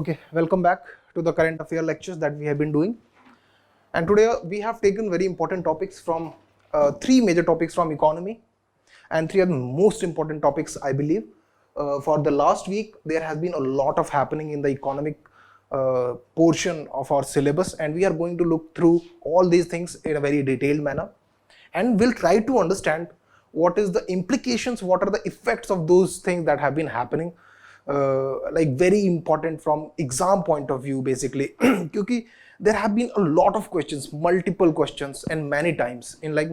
Okay, welcome back to the current affair lectures that we have been doing. And today we have taken very important topics from three major topics from economy, and three of the most important topics, I believe. For the last week, there has been a lot of happening in the economic portion of our syllabus, and we are going to look through all these things in a very detailed manner, and we'll try to understand what is the implications, what are the effects of those things that have been happening, like very important from exam point of view basically. Because there have been a lot of questions, multiple questions, and many times in like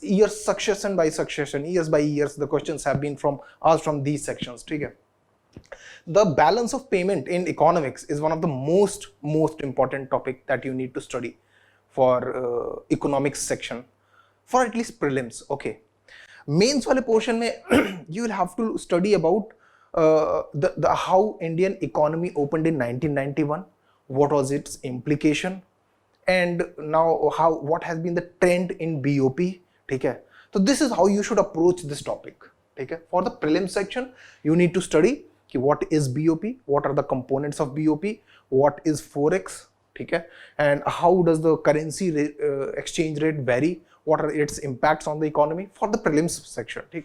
years succession by succession, years by years, the questions have been from asked from these sections. Okay? The balance of payment in economics is one of the most important topic that you need to study for economics section, for at least prelims. Okay, mains wale portion mein you will have to study about the how Indian economy opened in 1991, what was its implication, and now what has been the trend in BOP. Okay, so this is how you should approach this topic. Okay, for the prelim section you need to study what is BOP, what are the components of BOP, what is Forex, okay, and how does the currency exchange rate vary, what are its impacts on the economy, for the prelims section. Okay.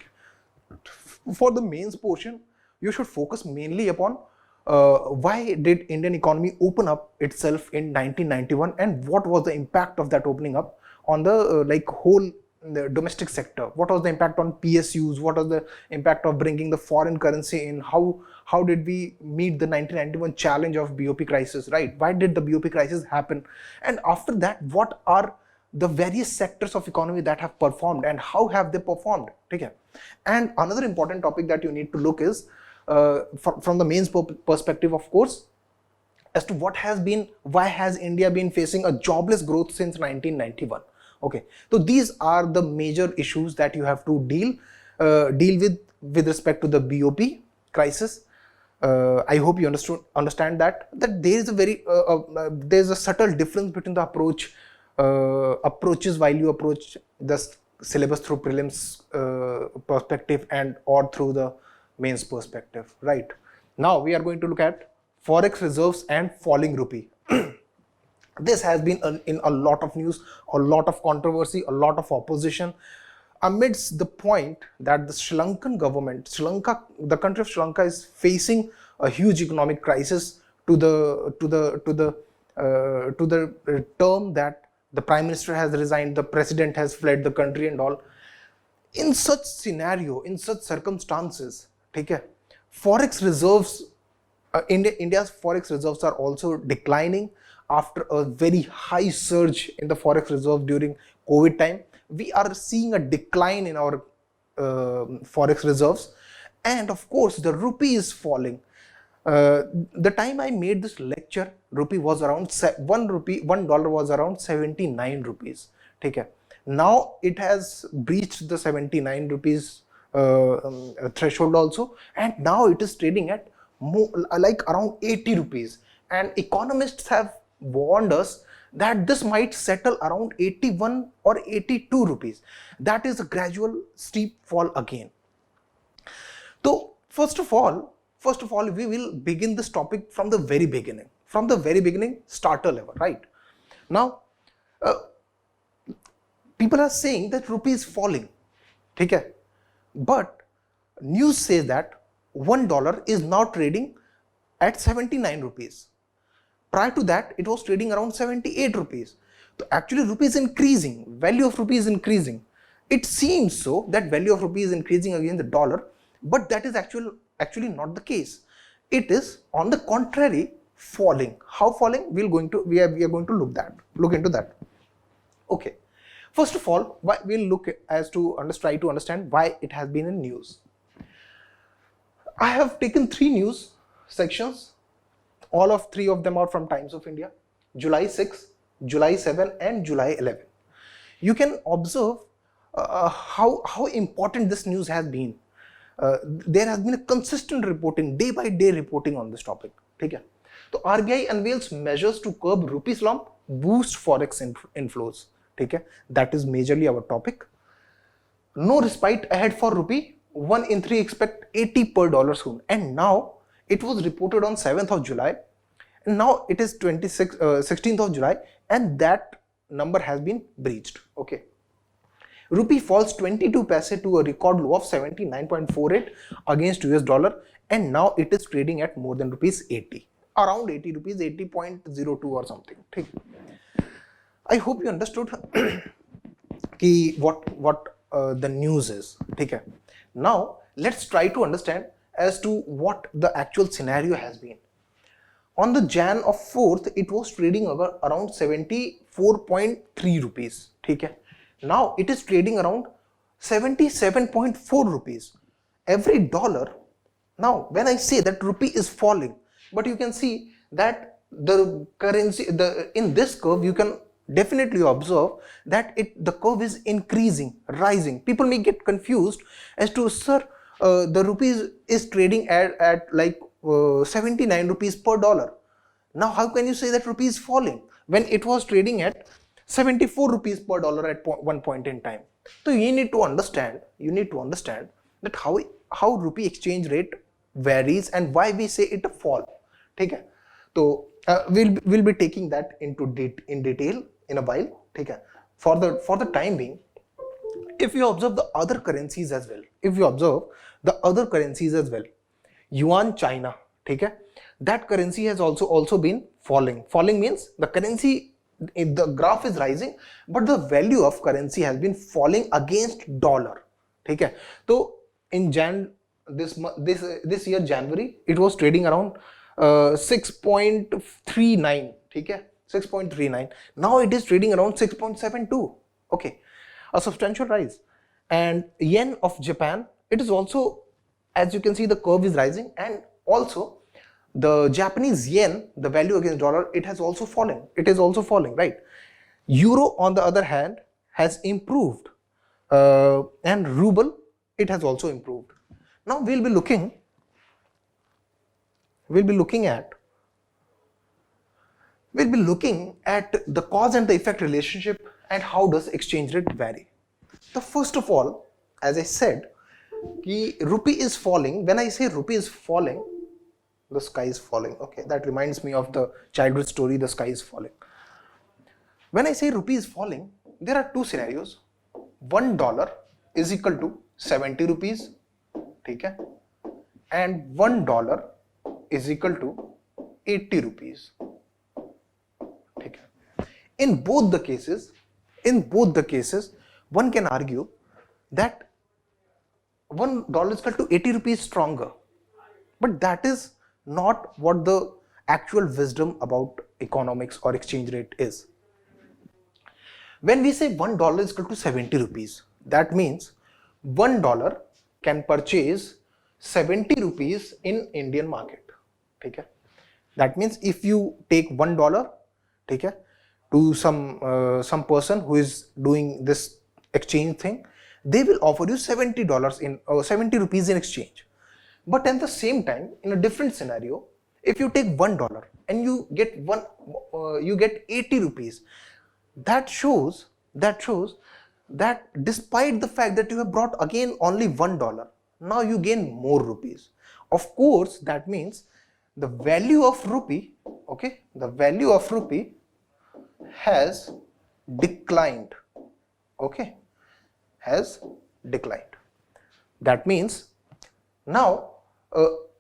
For the mains portion, you should focus mainly upon why did Indian economy open up itself in 1991, and what was the impact of that opening up on the whole the domestic sector. What was the impact on PSUs, what was the impact of bringing the foreign currency in, how did we meet the 1991 challenge of BOP crisis, right? Why did the BOP crisis happen, and after that what are the various sectors of economy that have performed and how have they performed. Okay. And another important topic that you need to look is from the mains perspective, of course, as to why has India been facing a jobless growth since 1991. Okay, so these are the major issues that you have to deal with respect to the BOP crisis. I hope you understand that there is a very there's a subtle difference between the approaches while you approach the syllabus through prelims perspective and or through the mains perspective. Right, now we are going to look at Forex reserves and falling rupee. This has been in a lot of news, a lot of controversy, a lot of opposition, amidst the point that the Sri Lankan government, the country of Sri Lanka is facing a huge economic crisis to the term that the Prime Minister has resigned, the President has fled the country and all. In such scenario, in such circumstances, okay, Forex reserves, India's Forex reserves are also declining after a very high surge in the Forex reserve during COVID time. We are seeing a decline in our Forex reserves, and of course the rupee is falling. The time I made this lecture, rupee was around $1 was around 79 rupees. Okay. Now it has breached the 79 rupees threshold also, and now it is trading at more like around 80 rupees, and economists have warned us that this might settle around 81 or 82 rupees. That is a gradual steep fall again. So first of all we will begin this topic from the very beginning, starter level. Right now people are saying that rupee is falling, okay, but news says that $1 is now trading at 79 rupees. Prior to that, it was trading around 78 rupees. So actually rupee is increasing, value of rupee is increasing. It seems so that value of rupee is increasing against the dollar, but that is actually not the case. It is on the contrary falling. How falling? We are going to look into that. Okay. First of all, we'll try to understand why it has been in news. I have taken three news sections. All of three of them are from Times of India, July 6, July 7 and July 11. You can observe how important this news has been. There has been a consistent reporting, day by day reporting on this topic. Okay. So RBI unveils measures to curb rupee slump, boost Forex inflows. Okay. That is majorly our topic. No respite ahead for rupee. 1 in 3 expect 80 per dollar soon. And now it was reported on 7th of July, and now it is 16th of July, and that number has been breached. Okay. Rupee falls 22 paise to a record low of 79.48 against US dollar, and now it is trading at more than rupees 80, around 80 rupees, 80.02 or something. Okay. I hope you understood what the news is. Okay. Now let's try to understand as to what the actual scenario has been. On the Jan of 4th, it was trading around 74.3 rupees. Okay. Now it is trading around 77.4 rupees. Every dollar. Now when I say that rupee is falling, but you can see that the currency, in this curve, you can definitely observe that the curve is increasing, rising. People may get confused as to, sir, the rupees is trading at like 79 rupees per dollar. Now how can you say that rupee is falling when it was trading at 74 rupees per dollar at one point in time? So you need to understand that how rupee exchange rate varies and why we say it a fall. Okay. So we'll be taking that in detail in a while. Okay. For the time being, if you observe the other currencies as well, yuan China, okay, that currency has also been falling. Falling means the currency, the graph is rising, but the value of currency has been falling against dollar. Okay. So in this year January, it was trading around 6.39. Okay, 6.39. Now it is trading around 6.72. Okay, a substantial rise. And yen of Japan, it is also, as you can see, the curve is rising, and also the Japanese yen, the value against dollar, it is also falling, right? Euro on the other hand has improved, and ruble, it has also improved. Now we'll be looking at the cause and the effect relationship and how does exchange rate vary. The first of all, as I said, rupee is falling. When I say rupee is falling, the sky is falling. Okay, that reminds me of the childhood story, the sky is falling. When I say rupee is falling, there are two scenarios. $1 is equal to 70 rupees, okay, and $1 is equal to 80 rupees. Okay. In both the cases, one can argue that $1 is equal to 80 rupees stronger, but that is not what the actual wisdom about economics or exchange rate is. When we say $1 is equal to 70 rupees, that means $1 can purchase 70 rupees in Indian market. Okay? That means if you take $1, okay, to some person who is doing this exchange thing, they will offer you $70 in 70 rupees in exchange. But at the same time, in a different scenario, if you take $1 and you get 80 rupees, that shows that despite the fact that you have brought again only $1, now you gain more rupees. Of course, that means the value of rupee, okay, the value of rupee has declined. Okay, has declined. That means now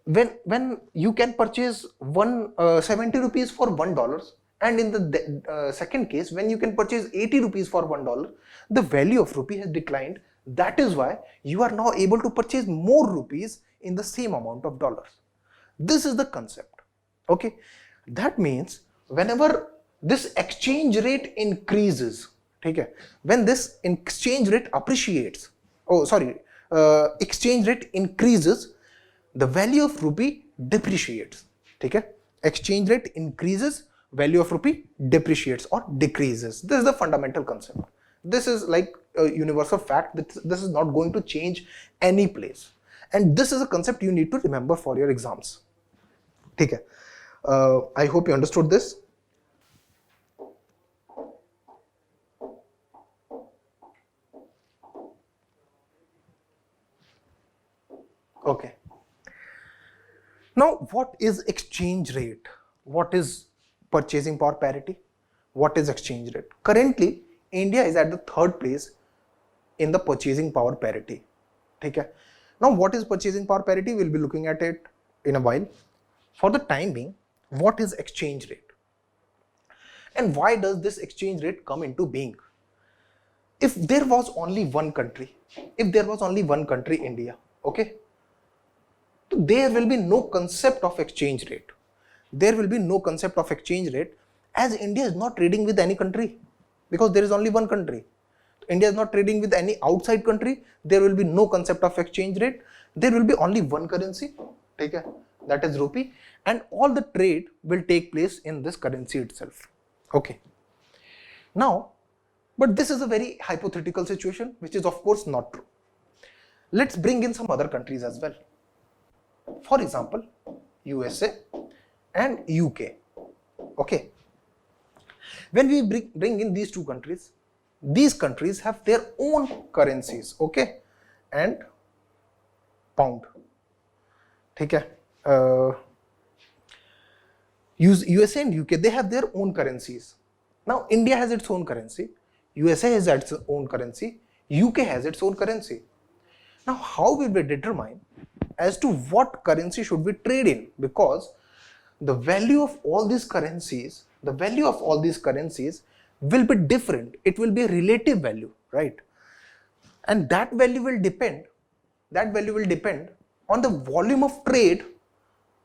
when you can purchase 70 rupees for $1, and in the second case, when you can purchase 80 rupees for $1, the value of rupee has declined. That is why you are now able to purchase more rupees in the same amount of dollars. This is the concept. Okay, that means whenever this exchange rate increases, okay, when this exchange rate appreciates, exchange rate increases, the value of rupee depreciates. Okay, exchange rate increases, value of rupee depreciates or decreases. This is the fundamental concept. This is like a universal fact that this is not going to change any place, and this is a concept you need to remember for your exams. Okay, I hope you understood this. Okay. Now, what is exchange rate? What is purchasing power parity? What is exchange rate? Currently India is at the third place in the purchasing power parity. Okay. Now, what is purchasing power parity? We'll be looking at it in a while. For the time being, what is exchange rate? And why does this exchange rate come into being? If there was only one country, India, okay, so there will be no concept of exchange rate. There will be no concept of exchange rate, as India is not trading with any country, because there is only one country. India is not trading with any outside country. There will be no concept of exchange rate. There will be only one currency, okay, that is rupee, and all the trade will take place in this currency itself. Okay. Now, but this is a very hypothetical situation, which is of course not true. Let's bring in some other countries as well. For example, USA and UK. Okay. When we bring in these two countries, these countries have their own currencies, okay, and pound. Okay. USA and UK, they have their own currencies. Now, India has its own currency, USA has its own currency, UK has its own currency. Now, how will we determine as to what currency should we trade in? Because the value of all these currencies, will be different. It will be a relative value, right? And that value will depend on the volume of trade,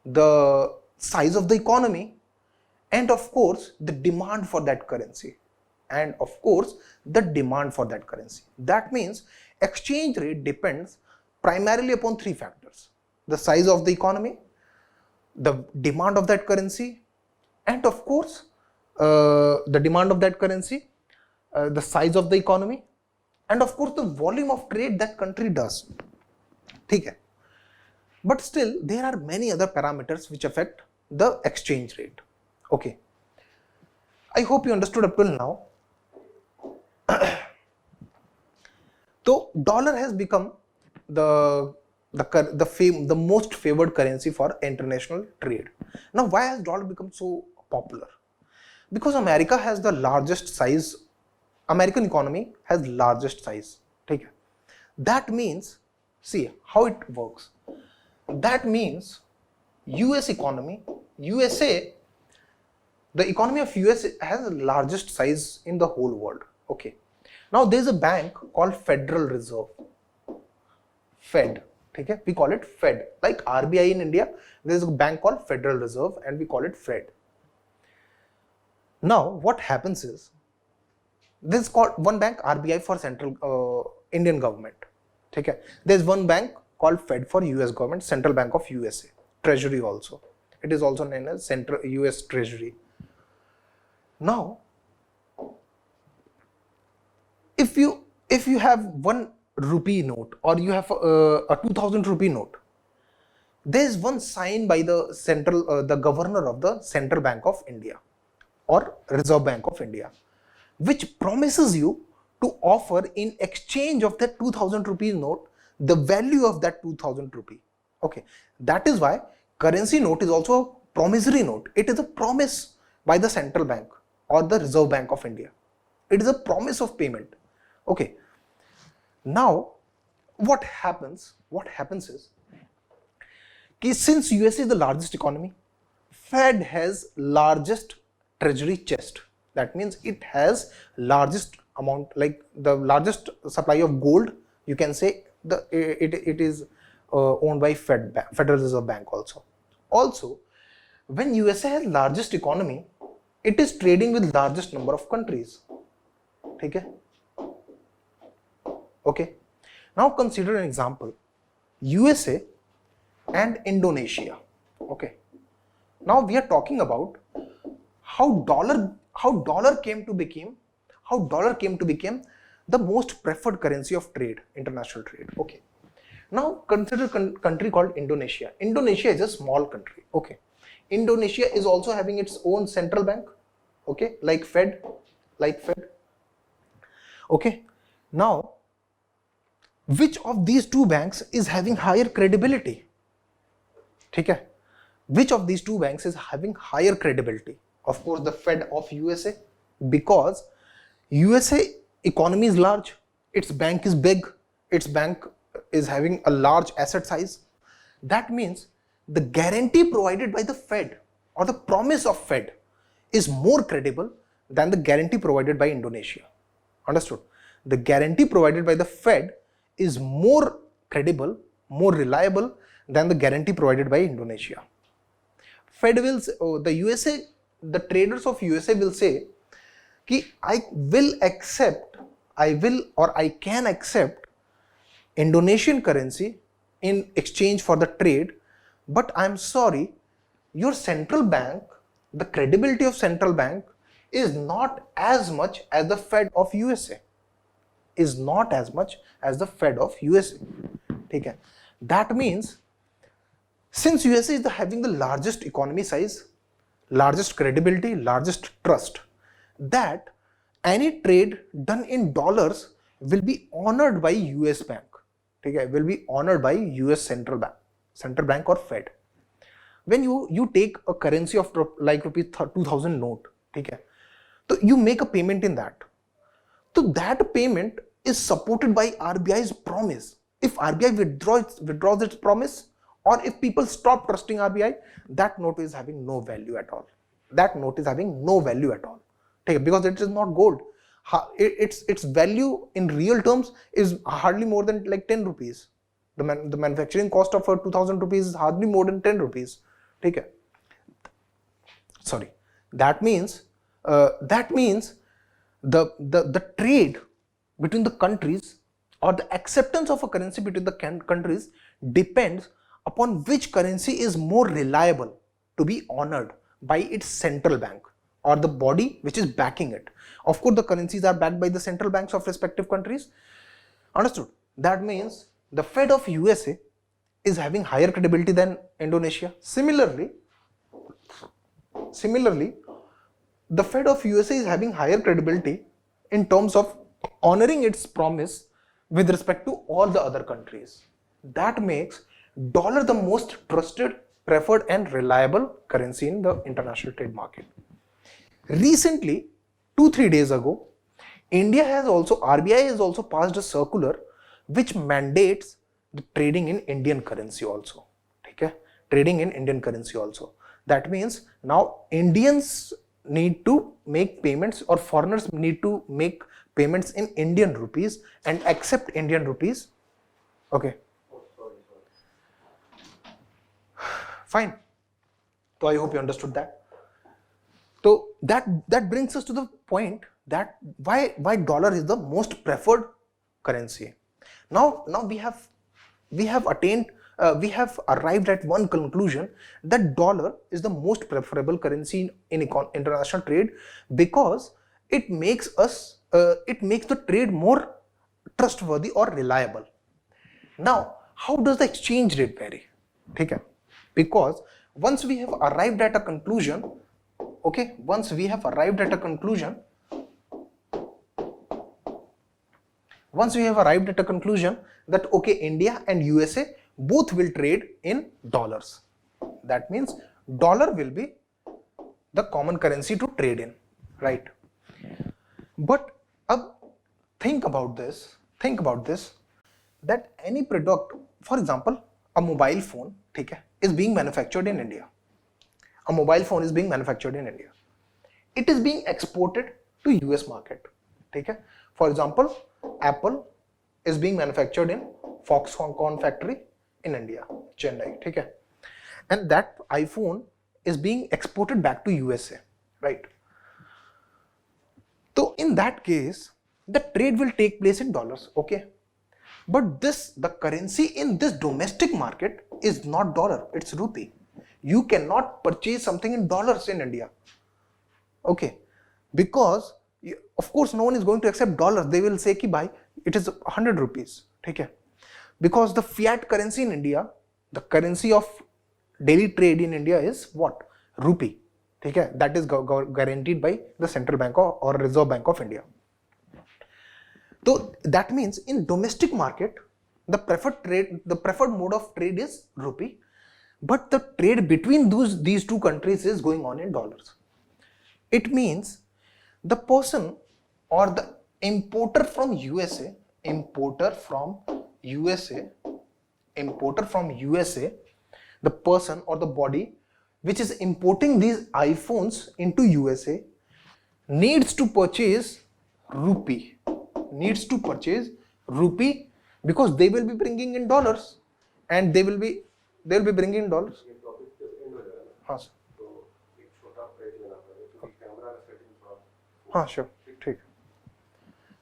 the size of the economy, and of course the demand for that currency. That means exchange rate depends primarily upon three factors: the size of the economy, the demand of that currency, and of course the size of the economy, and of course the volume of trade that country does. Okay. But still there are many other parameters which affect the exchange rate. Okay. I hope you understood up till now. So dollar has become the most favored currency for international trade. Now, why has dollar become so popular? Because American economy has largest size. Okay. That means, see how it works. That means the economy of USA has the largest size in the whole world. Okay. Now there is a bank called Federal Reserve. Fed. Okay. We call it Fed. Like RBI in India, there is a bank called Federal Reserve and we call it Fed. Now what happens is, this is called one bank RBI for central Indian government. Okay. There is one bank called Fed for US government, Central Bank of USA. Treasury also. It is also known as Central US Treasury. Now, if you have one rupee note or you have a 2000 rupee note, there is one sign by the governor of the Central Bank of India or Reserve Bank of India, which promises you to offer in exchange of that 2000 rupee note the value of that 2000 rupee. Okay, that is why currency note is also a promissory note. It is a promise by the Central Bank or the Reserve Bank of India. It is a promise of payment. Okay. Now, what happens is, since US is the largest economy, Fed has largest treasury chest. That means it has largest amount, like the largest supply of gold. You can say it is owned by Federal Reserve Bank also. Also, when USA has largest economy, it is trading with largest number of countries. Okay. Okay. Now consider an example: USA and Indonesia. Okay. Now we are talking about how dollar came to become the most preferred currency of trade, international trade. Okay. Now consider country called Indonesia. Indonesia is a small country. Okay. Indonesia is also having its own central bank. Okay, like Fed. Okay. Now, which of these two banks is having higher credibility? Okay. which of these two banks is having higher credibility? Of course, the Fed of USA, because USA economy is large, its bank is big, its bank is having a large asset size. That means the guarantee provided by the Fed or the promise of Fed is more credible than the guarantee provided by Indonesia. Understood? The guarantee provided by the Fed is more credible, more reliable than the guarantee provided by Indonesia. Fed will say, the USA, the traders of USA will say, कि I can accept Indonesian currency in exchange for the trade, but I'm sorry, your central bank, the credibility of central bank is not as much as the Fed of USA. Is not as much as the Fed of USA. Okay. That means since USA is having the largest economy size, largest credibility, largest trust, that any trade done in dollars will be honored by US bank. Okay, will be honored by US central bank or Fed. When you take a currency of like rupees 2000 note, okay, so you make a payment in that. So that payment is supported by RBI's promise. If RBI withdraws its promise, or if people stop trusting RBI, that note is having no value at all. That note is having no value at all. Okay, because it is not gold. Its value in real terms is hardly more than like 10 rupees. The manufacturing cost of 2000 rupees is hardly more than 10 rupees. Okay. Sorry. That means the trade between the countries or the acceptance of a currency between the countries depends upon which currency is more reliable to be honored by its central bank or the body which is backing it. Of course, the currencies are backed by the central banks of respective countries. Understood? That means the Fed of USA is having higher credibility than Indonesia. Similarly, the Fed of USA is having higher credibility in terms of honoring its promise with respect to all the other countries. That makes dollar the most trusted, preferred and reliable currency in the international trade market. Recently, 2-3 days ago, RBI has also passed a circular which mandates the trading in Indian currency also. Okay? Trading in Indian currency also. That means now Indians need to make payments, or foreigners need to make payments in Indian rupees and accept Indian rupees. Okay. Fine. So I hope you understood that. So that brings us to the point that why dollar is the most preferred currency. Now we have arrived at one conclusion, that dollar is the most preferable currency in international trade because it makes the trade more trustworthy or reliable. Now, how does the exchange rate vary? Okay? Because once we have arrived at a conclusion, that okay, India and USA both will trade in dollars. That means dollar will be the common currency to trade in, right? But think about this, that any product, for example, a mobile phone, is being manufactured in India. A mobile phone is being manufactured in India. It is being exported to US market. For example, Apple is being manufactured in Foxconn factory in India, Chennai. And that iPhone is being exported back to USA, right? So in that case, the trade will take place in dollars, okay? But the currency in this domestic market is not dollar, it's rupee. You cannot purchase something in dollars in India, okay? Because of course no one is going to accept dollars. They will say ki bhai, it is 100 rupees, okay? Because the fiat currency in India, the currency of daily trade in India is what? Rupee. That is guaranteed by the central bank or Reserve Bank of India. So that means in domestic market, the preferred mode of trade is rupee. but the trade between these two countries is going on in dollars. It means the person or the importer from USA, the person or the body which is importing these iPhones into USA needs to purchase rupee, because they will be bringing in dollars, and they will be bringing in dollars. हाँ sir, हाँ sure, ठीक.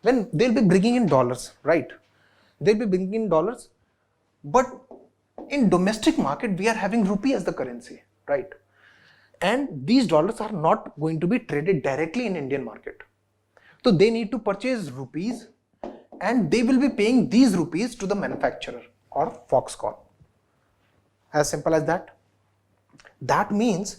When they'll be bringing in dollars, right? They'll be bringing in dollars, but in domestic market we are having rupee as the currency, right? And these dollars are not going to be traded directly in Indian market. So they need to purchase rupees, and they will be paying these rupees to the manufacturer or Foxconn. As simple as that. That means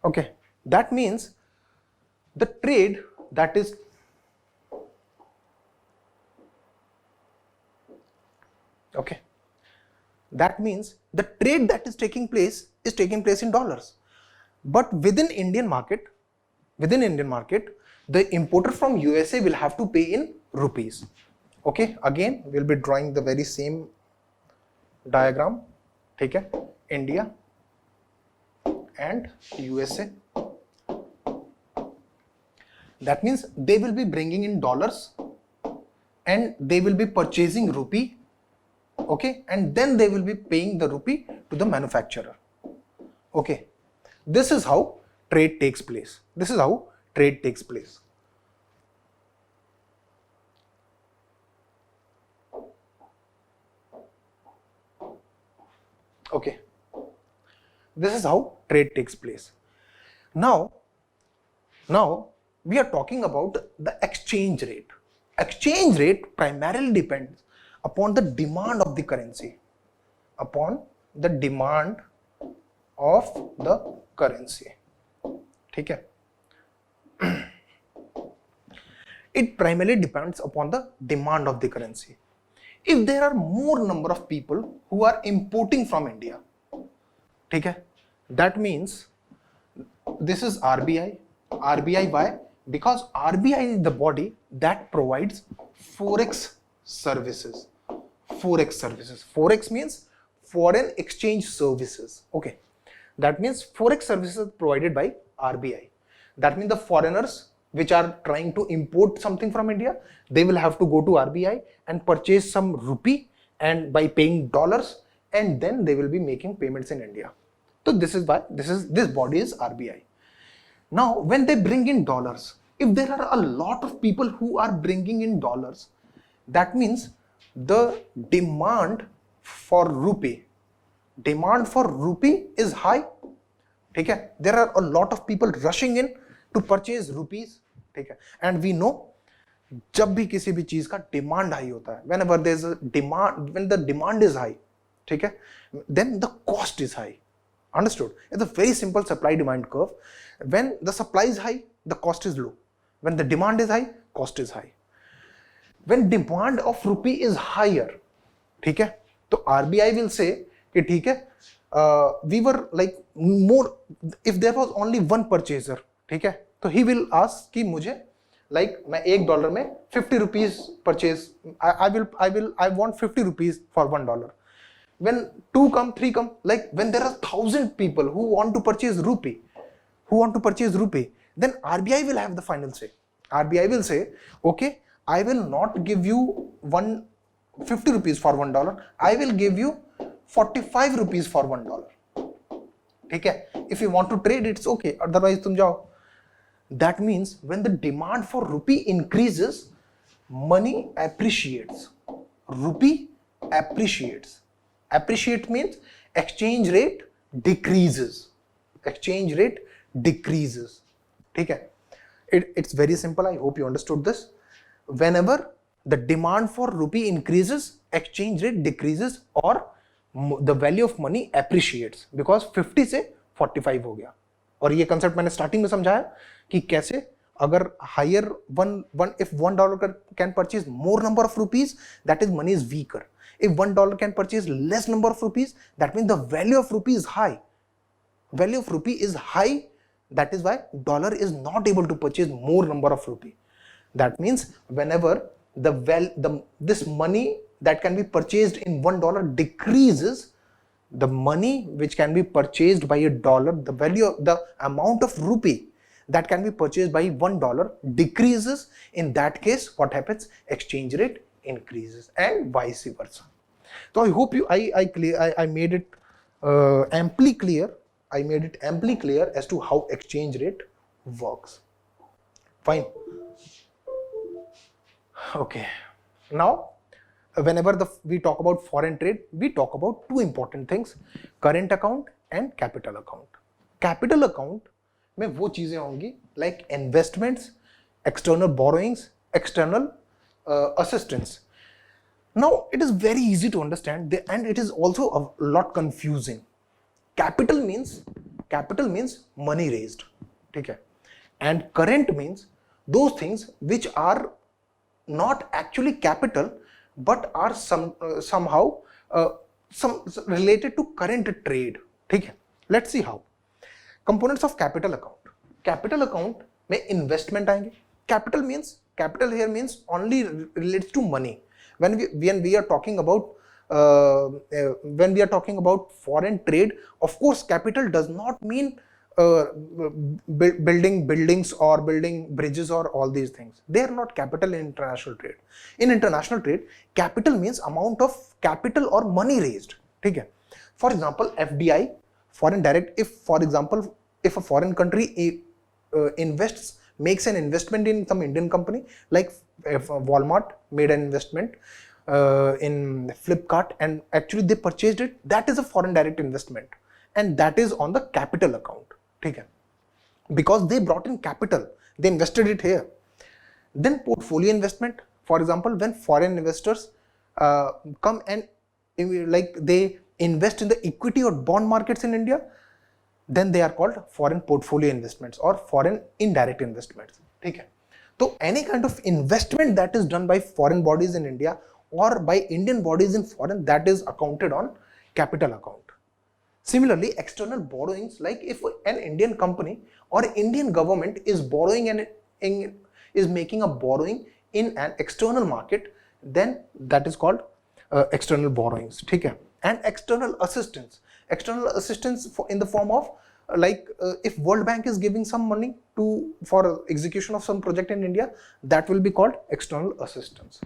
okay, that means the trade that is taking place in dollars, but within Indian market, the importer from USA will have to pay in rupees. Okay, again we'll be drawing the very same diagram. ठीक है, India and USA. That means they will be bringing in dollars and they will be purchasing rupee. Okay, and then they will be paying the rupee to the manufacturer. Okay, this is how trade takes place. Okay, this is how trade takes place. Now we are talking about the exchange rate. Exchange rate primarily depends upon the demand of the currency. ठीक है? It primarily depends upon the demand of the currency. If there are more number of people who are importing from India, ठीक है? That means this is RBI. Why? Because RBI is the body that provides Forex services. Forex means foreign exchange services. Okay, that means Forex services provided by RBI. That means the foreigners which are trying to import something from India, they will have to go to RBI and purchase some rupee, and by paying dollars, and then they will be making payments in India. So this is why this body is RBI. Now when they bring in dollars, if there are a lot of people who are bringing in dollars, that means the demand for rupee is high. ठीक है? There are a lot of people rushing in to purchase rupees. ठीक है? And we know जब भी किसी भी चीज का demand high होता है, whenever there is a demand, when the demand is high, ठीक है, then the cost is high. Understood? It's a very simple supply demand curve. When the supply is high, the cost is low. When the demand is high, cost is high. When demand of rupee is higher, ठीक है, तो RBI will say कि ठीक है, we were like more, if there was only one purchaser, ठीक है, तो he will ask कि मुझे like मैं $1 में 50 rupees purchase, I want 50 rupees for $1. When 2 come, 3 come, like when there are 1,000 people who want to purchase rupee, then RBI will have the final say. RBI will say, okay, I will not give you 50 rupees for $1, I will give you 45 rupees for $1. ठीक है? If you want to trade, it's okay, otherwise तुम जाओ. That means when the demand for rupee increases, money appreciates. Rupee appreciates. Appreciate means exchange rate decreases. ठीक है? It's very simple. I hope you understood this. Whenever the demand for rupee increases, exchange rate decreases, or the value of money appreciates, because 50 से 45 हो गया. और ये concept मैंने starting में समझाया कि कैसे अगर higher one if $1 can purchase more number of rupees, that is money is weaker. If $1 can purchase less number of rupees, that means the value of rupee is high. Value of rupee is high, that is why dollar is not able to purchase more number of rupee. That means whenever this money that can be purchased in $1 decreases, the money which can be purchased by $1, the value of the amount of rupee that can be purchased by $1 decreases. In that case, what happens? Exchange rate increases, and vice versa. So I hope I made it amply clear. I made it amply clear as to how exchange rate works. Fine. Okay. Now, whenever we talk about foreign trade, we talk about two important things: current account and capital account. Capital account में वो चीजें होंगी like investments, external borrowings, external assistance. Now it is very easy to understand, and it is also a lot confusing. Capital means money raised, okay? And current means those things which are not actually capital but are somehow related to current trade, okay? Let's see how. Components of capital account. Capital account में investment आएंगे. Capital here means only relates to money. When we are talking about foreign trade, of course capital does not mean building buildings or building bridges or all these things. They are not capital in international trade. In international trade, capital means amount of capital or money raised. Okay? For example, FDI, foreign direct. If for example, if a foreign country makes an investment in some Indian company, like if Walmart made an investment in Flipkart and actually they purchased it, that is a foreign direct investment, and that is on the capital account. Okay? Because they brought in capital, they invested it here. Then portfolio investment, for example, when foreign investors come and like they invest in the equity or bond markets in India, then they are called foreign portfolio investments or foreign indirect investments. Okay? So any kind of investment that is done by foreign bodies in India or by Indian bodies in foreign, that is accounted on capital account. Similarly, external borrowings, like if an Indian company or Indian government is borrowing and is making a borrowing in an external market, then that is called external borrowings. Okay? And external assistance in the form of like if World Bank is giving some money for execution of some project in India, that will be called external assistance.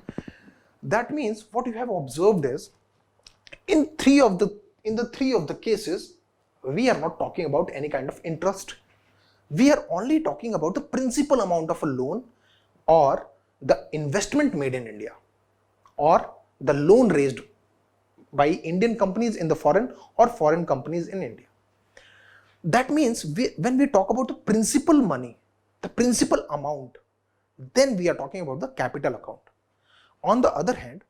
That means what you have observed is in the three of the cases, we are not talking about any kind of interest. We are only talking about the principal amount of a loan or the investment made in India or the loan raised by Indian companies in the foreign or foreign companies in India. That means when we talk about the principal money, the principal amount, then we are talking about the capital account. On the other hand,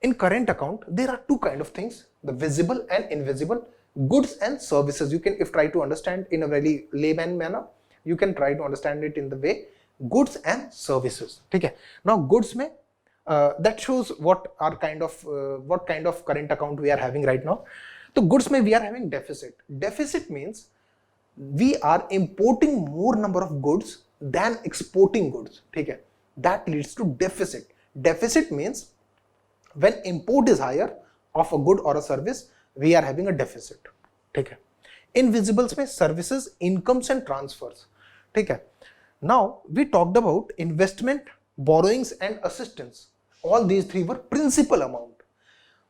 in current account, there are two kind of things: the visible and invisible, goods and services. You can, if try to understand in a very layman manner, you can try to understand it in the way goods and services. Okay? Now, goods mein that shows what kind of current account we are having right now. So goods mein we are having deficit. Deficit means we are importing more number of goods than exporting goods. Okay? That leads to deficit. Deficit means when import is higher of a good or a service, we are having a deficit. Okay? Invisibles mein services, incomes and transfers. Okay? Now we talked about investment, borrowings and assistance. All these three were principal amount.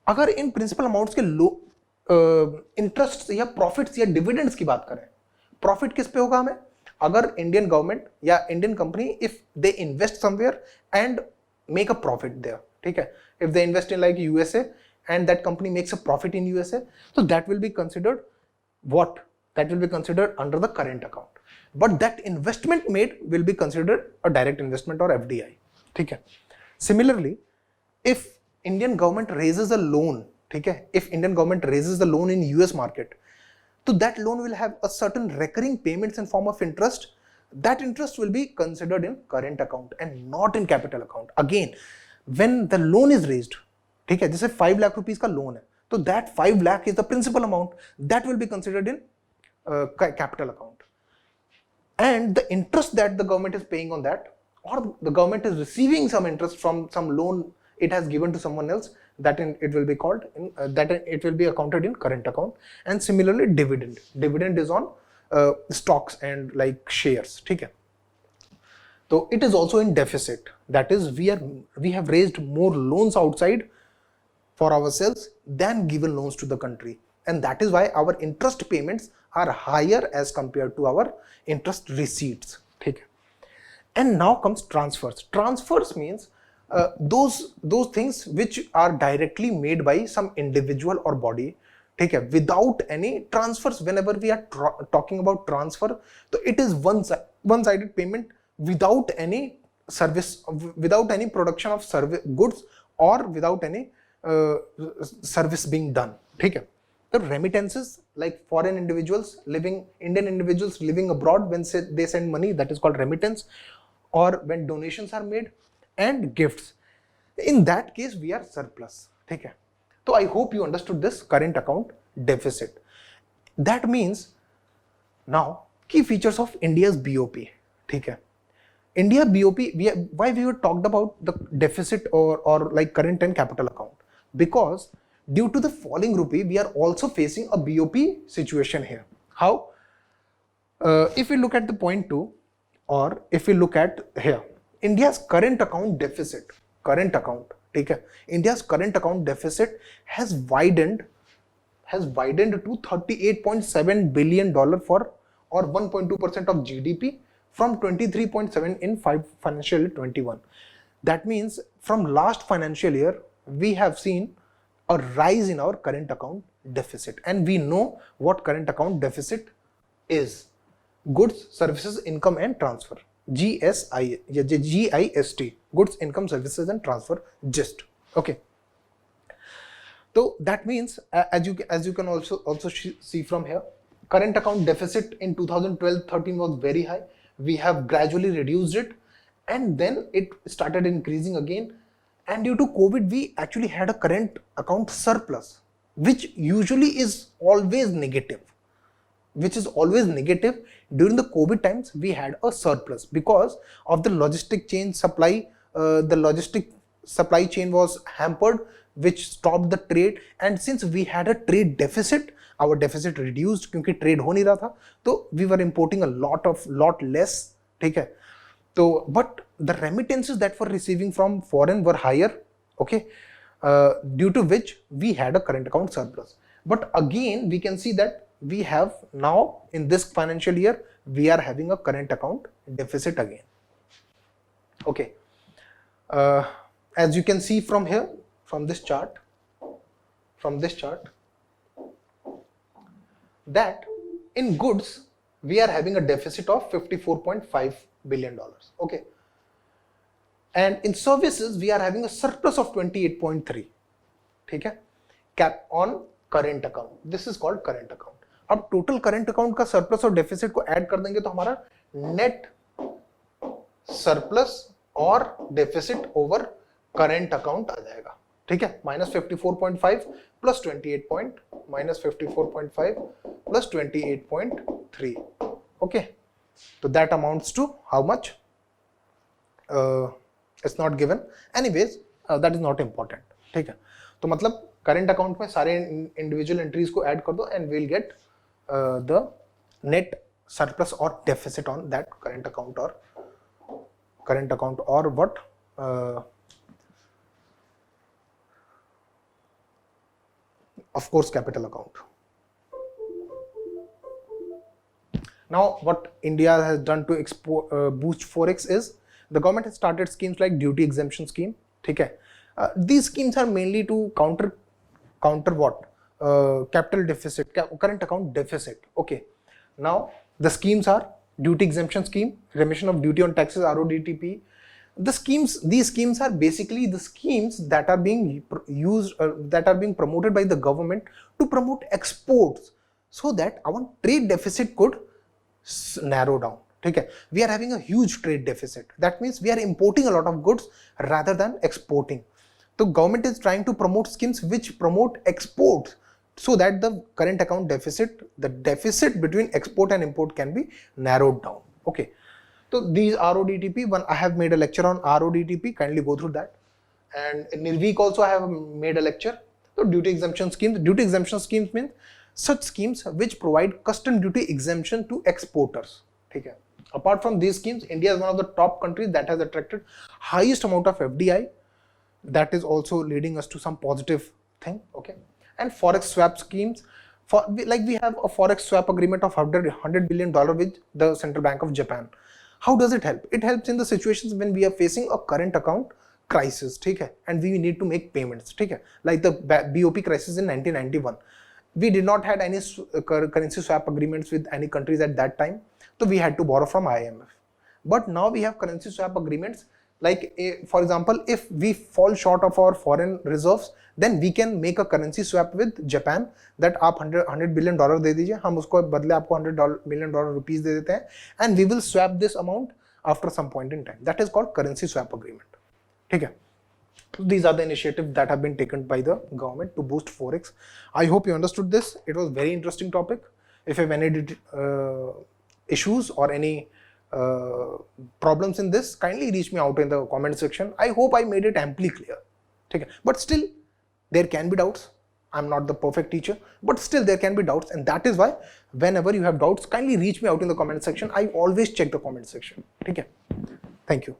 अगर इन principal amounts के interest या profits या dividends की बात करें, profit किस पे होगा हमें? अगर Indian government या Indian company, if they invest somewhere and make a profit there, ठीक है? If they invest in like USA and that company makes a profit in USA, so that will be considered what? That will be considered under the current account. But that investment made will be considered a direct investment or FDI. ठीक है? Similarly, if Indian government raises a loan, ठीक है? If Indian government raises the loan in US market, so that loan will have a certain recurring payments in form of interest that interest will be considered in current account and not in capital account. Again, when the loan is raised, ठीक है, जैसे 5 lakh rupees का loan है, तो that 5 lakh is the principal amount, that will be considered in capital account. And the interest that the government is paying on that, or the government is receiving some interest from some loan it has given to someone else, that it will be called in, that it will be accounted in current account. And similarly, dividend is on stocks and like shares, ठीक है. So it is also in deficit, that is we have raised more loans outside for ourselves than given loans to the country, and that is why our interest payments are higher as compared to our interest receipts, ठीक है. And now comes transfers. Transfers means those things which are directly made by some individual or body, ठीक है, without any transfers. Whenever we are talking about transfer, so it is one-sided payment without any service, without any production of service goods, or without any service being done, ठीक है. The remittances, like foreign individuals living, Indian individuals living abroad, when they send money, that is called remittance, or when donations are made, and gifts. In that case, we are surplus, ठीक है. So I hope you understood this current account deficit. That means now key features of India's BOP, ठीक है. India BOP, why we were talked about the deficit or like current and capital account, because due to the falling rupee, we are also facing a BOP situation here. How? If we look at the point 2, or if we look at here, India's current account deficit, ठीक है, India's current account deficit has widened to $38.7 billion for, or 1.2% of GDP, from 23.7 in financial year 21. That means from last financial year, we have seen a rise in our current account deficit, and we know what current account deficit is: goods, services, income and transfer, GIST, goods, income, services and transfer, GIST. Okay, so that means as you can also see from here, current account deficit in 2012-13 was very high. We have gradually reduced it, and then it started increasing again. And due to COVID, we actually had a current account surplus, which usually is always negative. During the COVID times, we had a surplus because of the logistic chain supply. The logistic supply chain was hampered, which stopped the trade. And since we had a trade deficit, our deficit reduced because trade हो नहीं रहा था. So we were importing a lot less, ठीक है. So, but the remittances that were receiving from foreign were higher, okay, due to which we had a current account surplus. But again, we can see that we have now in this financial year, we are having a current account deficit again. Okay, as you can see from here, from this chart, that in goods, we are having a deficit of $54.5 billion. Okay, and in services we are having a surplus of 28.3, ठीक है, cap on current account. This is called current account. अब total current account का surplus और deficit को add कर देंगे तो हमारा net surplus और deficit over current account आ जाएगा, ठीक है, -54.5 plus 28.3. Okay, so that amounts to how much? It's not given. Anyways, that is not important, ठीक है. तो मतलब current account में सारे individual entries को add कर दो and we'll get the net surplus or deficit on that current account or what? Of course, capital account. Now, what India has done to boost Forex is the government has started schemes like duty exemption scheme. ठीक है. These schemes are mainly to counter what? Capital deficit, current account deficit. Okay. Now, the schemes are duty exemption scheme, remission of duty on taxes, RODTP. These schemes are basically the schemes that are being used, that are being promoted by the government to promote exports, so that our trade deficit could narrow down, ठीक है, we are having a huge trade deficit. That means we are importing a lot of goods rather than exporting. So government is trying to promote schemes which promote exports so that the current account deficit, the deficit between export and import can be narrowed down. Okay, so these RODTP, one I have made a lecture on RODTP, kindly go through that. And in Nirvik also I have made a lecture. So duty exemption schemes means such schemes which provide custom duty exemption to exporters. Okay. Apart from these schemes, India is one of the top countries that has attracted highest amount of FDI. That is also leading us to some positive thing. Okay. And forex swap schemes, we have a forex swap agreement of $100 billion with the Central Bank of Japan. How does it help? It helps in the situations when we are facing a current account crisis, okay, and we need to make payments, okay, like the BOP crisis in 1991. We did not had any currency swap agreements with any countries at that time, so we had to borrow from IMF. But now we have currency swap agreements. Like for example, if we fall short of our foreign reserves, then we can make a currency swap with Japan that आप $100 billion दे दीजिए, हम उसको बदले आपको $100 million rupees दे देते हैं, and we will swap this amount after some point in time. That is called currency swap agreement. Okay. So these are the initiatives that have been taken by the government to boost Forex. I hope you understood this. It was a very interesting topic. If you have any issues or any problems in this, kindly reach me out in the comment section. I hope I made it amply clear. Okay. But still, there can be doubts. I'm not the perfect teacher, but still there can be doubts, and that is why whenever you have doubts, kindly reach me out in the comment section. I always check the comment section. Okay. Thank you.